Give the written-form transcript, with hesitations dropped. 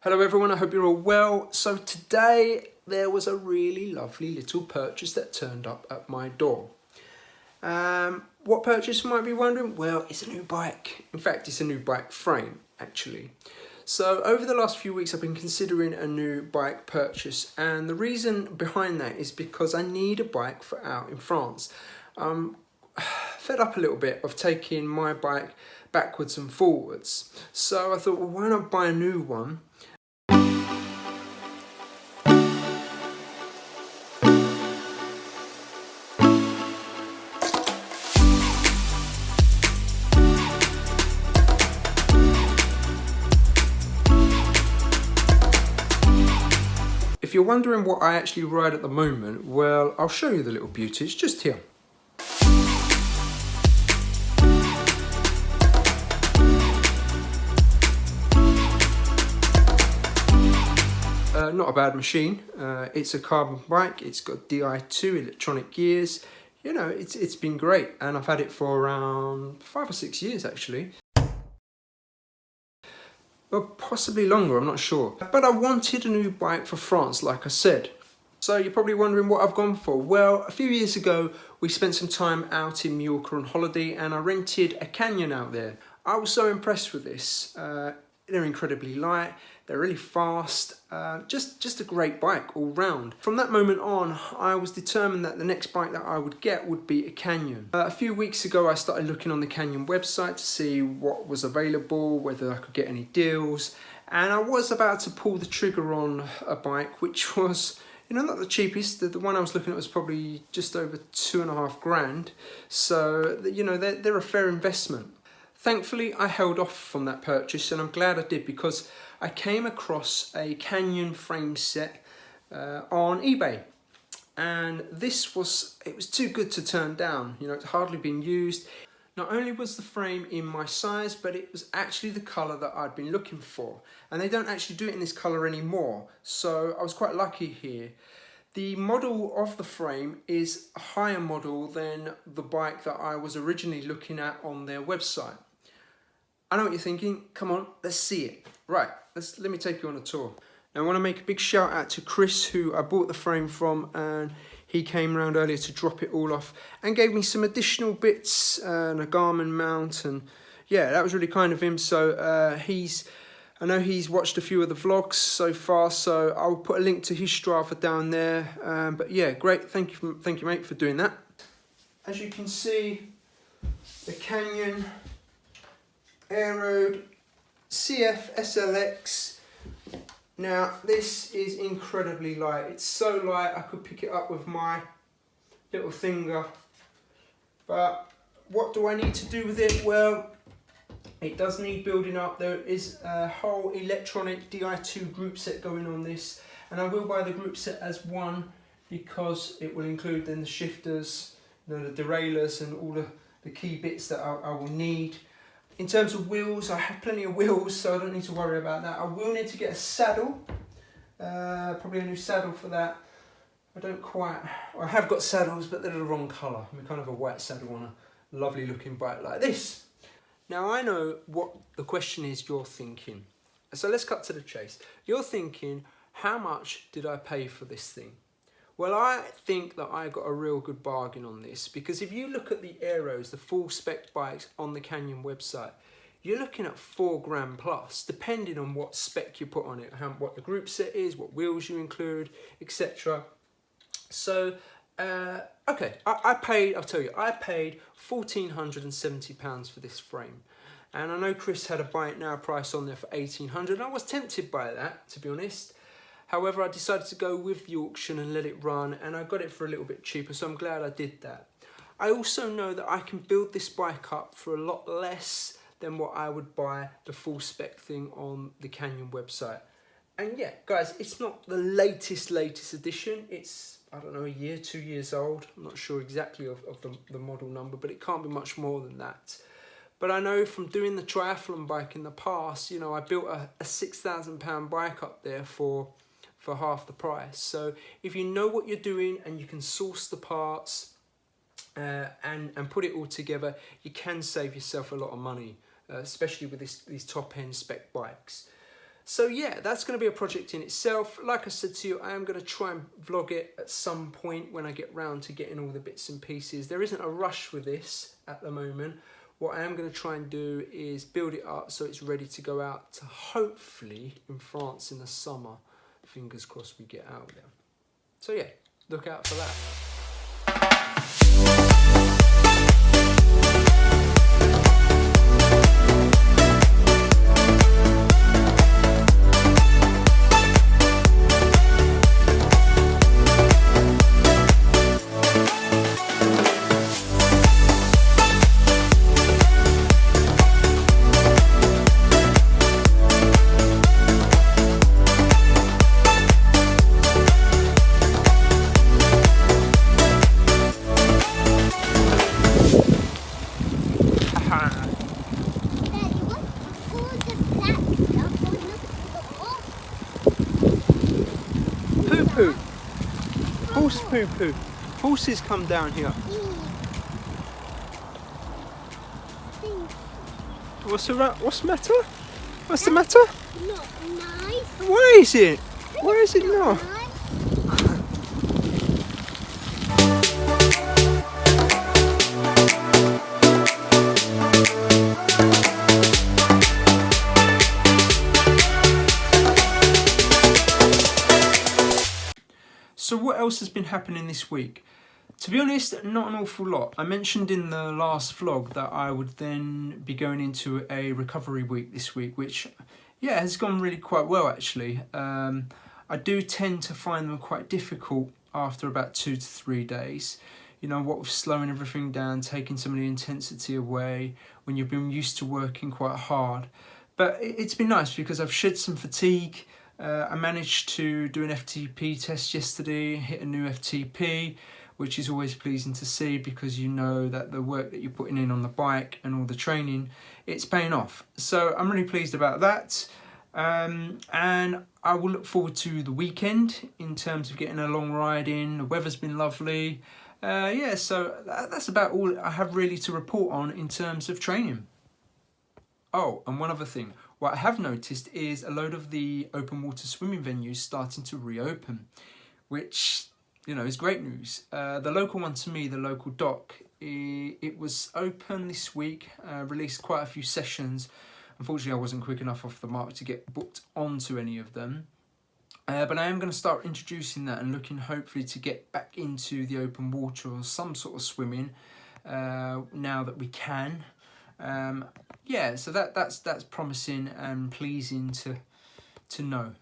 Hello everyone, I hope you're all well. So today there was a really lovely little purchase that turned up at my door. What purchase you might be wondering? Well, it's a new bike. In fact, it's a new bike frame actually. So over the last few weeks I've been considering a new bike purchase, and the reason behind that is because I need a bike for out in France. I'm fed up a little bit of taking my bike backwards and forwards. So I thought, well, why not buy a new one? If you're wondering what I actually ride at the moment, well, I'll show you the little beauty. It's just here. Not a bad machine. It's a carbon bike. It's got Di2 electronic gears. You know, it's been great, and I've had it for around 5 or 6 years actually. Well, possibly longer, I'm not sure. But I wanted a new bike for France, like I said. So you're probably wondering what I've gone for. Well, a few years ago, we spent some time out in Mallorca on holiday and I rented a Canyon out there. I was so impressed with this. They're incredibly light, they're really fast, just a great bike all round. From that moment on, I was determined that the next bike that I would get would be a Canyon. A few weeks ago I started looking on the Canyon website to see what was available, whether I could get any deals, and I was about to pull the trigger on a bike which was, you know, not the cheapest. The one I was looking at was probably just over 2.5 grand, so you know, they're a fair investment. Thankfully, I held off from that purchase, and I'm glad I did, because I came across a Canyon frame set on eBay, and it was too good to turn down. You know, it's hardly been used. Not only was the frame in my size, but it was actually the colour that I'd been looking for, and they don't actually do it in this colour anymore, so I was quite lucky here. The model of the frame is a higher model than the bike that I was originally looking at on their website. I know what you're thinking, come on, let's see it. Right, let me take you on a tour. Now I want to make a big shout out to Chris, who I bought the frame from, and he came around earlier to drop it all off and gave me some additional bits and a Garmin mount, and yeah, that was really kind of him. So I know he's watched a few of the vlogs so far, so I'll put a link to his Strava down there. But yeah, great, thank you mate for doing that. As you can see, the Canyon Aeroad CF SLX. Now this is incredibly light. It's so light I could pick it up with my little finger. But what do I need to do with it? Well, it does need building up. There is a whole electronic Di2 group set going on this, and I will buy the group set as one because it will include then the shifters, you know, the derailleurs and all the key bits that I will need. In terms of wheels, I have plenty of wheels, so I don't need to worry about that. I will need to get a saddle, probably a new saddle for that. I have got saddles, but they're the wrong colour. I'm kind of a white saddle on a lovely looking bike like this. Now I know what the question is you're thinking. So let's cut to the chase. You're thinking, how much did I pay for this thing? Well, I think that I got a real good bargain on this, because if you look at the Aeros, the full spec bikes on the Canyon website, you're looking at 4 grand plus, depending on what spec you put on it, what the group set is, what wheels you include, etc. So, okay, I paid £1,470 for this frame. And I know Chris had a buy it now price on there for £1,800. I was tempted by that, to be honest. However, I decided to go with the auction and let it run, and I got it for a little bit cheaper, so I'm glad I did that. I also know that I can build this bike up for a lot less than what I would buy the full spec thing on the Canyon website. And yeah, guys, it's not the latest edition. It's, I don't know, a year, 2 years old. I'm not sure exactly of the model number, but it can't be much more than that. But I know from doing the triathlon bike in the past, you know, I built a £6,000 bike up there for half the price. So if you know what you're doing and you can source the parts and put it all together, you can save yourself a lot of money, especially with these top end spec bikes. So yeah, that's going to be a project in itself. Like I said to you, I am going to try and vlog it at some point when I get round to getting all the bits and pieces. There isn't a rush with this at the moment. What I am going to try and do is build it up so it's ready to go out to hopefully in France in the summer. Fingers crossed we get out there. So yeah, look out for that. Poo-poo. Horse poo-poo. Horses come down here. What's the matter? What's the matter? Not nice. Why is it? Why is it not? So what else has been happening this week? To be honest, not an awful lot. I mentioned in the last vlog that I would then be going into a recovery week this week, which, yeah, has gone really quite well actually. I do tend to find them quite difficult after about 2 to 3 days. You know, what with slowing everything down, taking some of the intensity away, when you've been used to working quite hard. But it's been nice because I've shed some fatigue. I managed to do an FTP test yesterday, hit a new FTP, which is always pleasing to see because you know that the work that you're putting in on the bike and all the training, it's paying off. So I'm really pleased about that. And I will look forward to the weekend in terms of getting a long ride in. The weather's been lovely. Yeah, so that's about all I have really to report on in terms of training. Oh, and one other thing. What I have noticed is a load of the open water swimming venues starting to reopen, which, you know, is great news. The local one to me, the local dock, it was open this week, released quite a few sessions. Unfortunately, I wasn't quick enough off the mark to get booked onto any of them. But I am going to start introducing that and looking hopefully to get back into the open water or some sort of swimming now that we can. Yeah, so that's promising and pleasing to know.